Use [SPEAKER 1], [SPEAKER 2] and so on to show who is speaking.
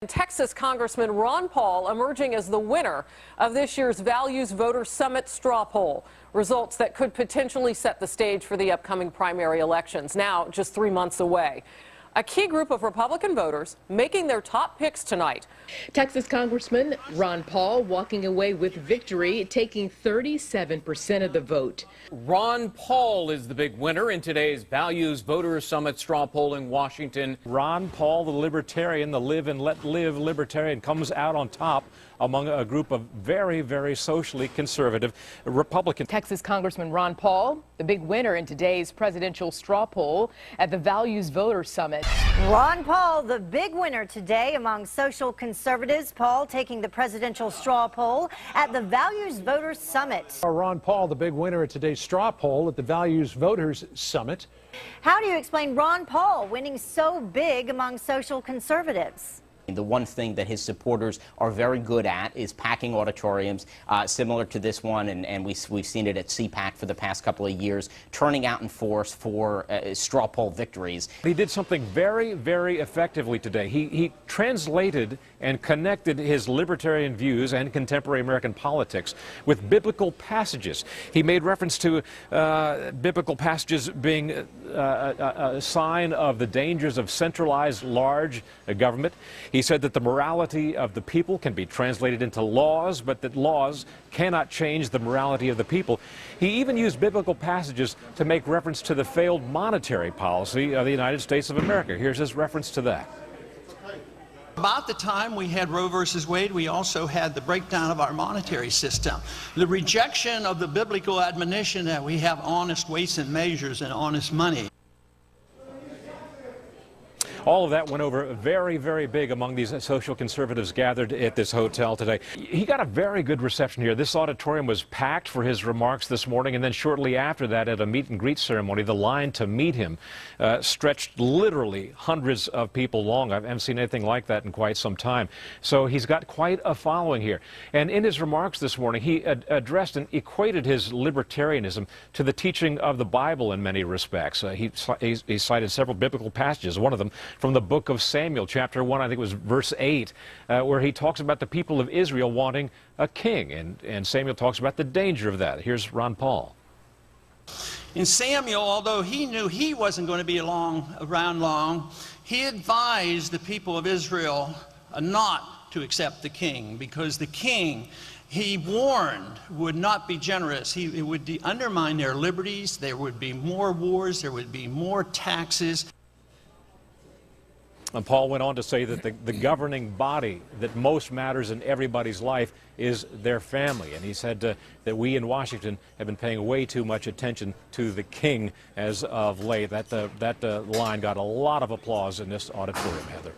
[SPEAKER 1] Texas Congressman Ron Paul emerging as the winner of this year's Values Voter Summit straw poll. Results that could potentially set the stage for the upcoming primary elections, now just 3 months away. A key group of Republican voters making their top picks tonight.
[SPEAKER 2] Texas Congressman Ron Paul walking away with victory, taking 37% of the vote.
[SPEAKER 3] Ron Paul is the big winner in today's Values Voter Summit straw poll in Washington.
[SPEAKER 4] Ron Paul, the libertarian, the live and let live libertarian, comes out on top among a group of very, very socially conservative Republicans.
[SPEAKER 2] Texas Congressman Ron Paul, the big winner in today's presidential straw poll at the Values Voter Summit.
[SPEAKER 5] Ron Paul, the big winner today among social conservatives. Paul taking the presidential straw poll at the Values Voters Summit.
[SPEAKER 6] Ron Paul, the big winner at today's straw poll at the Values Voters Summit.
[SPEAKER 5] How do you explain Ron Paul winning so big among social conservatives?
[SPEAKER 7] The one thing that his supporters are very good at is packing auditoriums, similar to this one, and we've seen it at CPAC for the past couple of years, turning out in force for straw poll victories.
[SPEAKER 4] He did something very, very effectively today. He translated and connected his libertarian views and contemporary American politics with biblical passages. He made reference to biblical passages being a sign of the dangers of centralized large government. He said that the morality of the people can be translated into laws, but that laws cannot change the morality of the people. He even used biblical passages to make reference to the failed monetary policy of the United States of America. Here's his reference to that.
[SPEAKER 8] About the time we had Roe versus Wade, we also had the breakdown of our monetary system. The rejection of the biblical admonition that we have honest weights and measures and honest money.
[SPEAKER 4] All of that went over very, very big among these social conservatives gathered at this hotel today. He got a very good reception here. This auditorium was packed for his remarks this morning, and then shortly after that at a meet and greet ceremony, the line to meet him stretched literally hundreds of people long. I haven't seen anything like that in quite some time. So he's got quite a following here. And in his remarks this morning, he addressed and equated his libertarianism to the teaching of the Bible in many respects. He cited several biblical passages, one of them from the book of Samuel, chapter 1, I think it was verse 8, where he talks about the people of Israel wanting a king, and Samuel talks about the danger of that. Here's Ron Paul.
[SPEAKER 8] In Samuel, although he knew he wasn't going to be around long, he advised the people of Israel not to accept the king, because the king, he warned, would not be generous. It would undermine their liberties. There would be more wars. There would be more taxes.
[SPEAKER 4] And Paul went on to say that the governing body that most matters in everybody's life is their family. And he said that we in Washington have been paying way too much attention to the king as of late. That line got a lot of applause in this auditorium, Heather.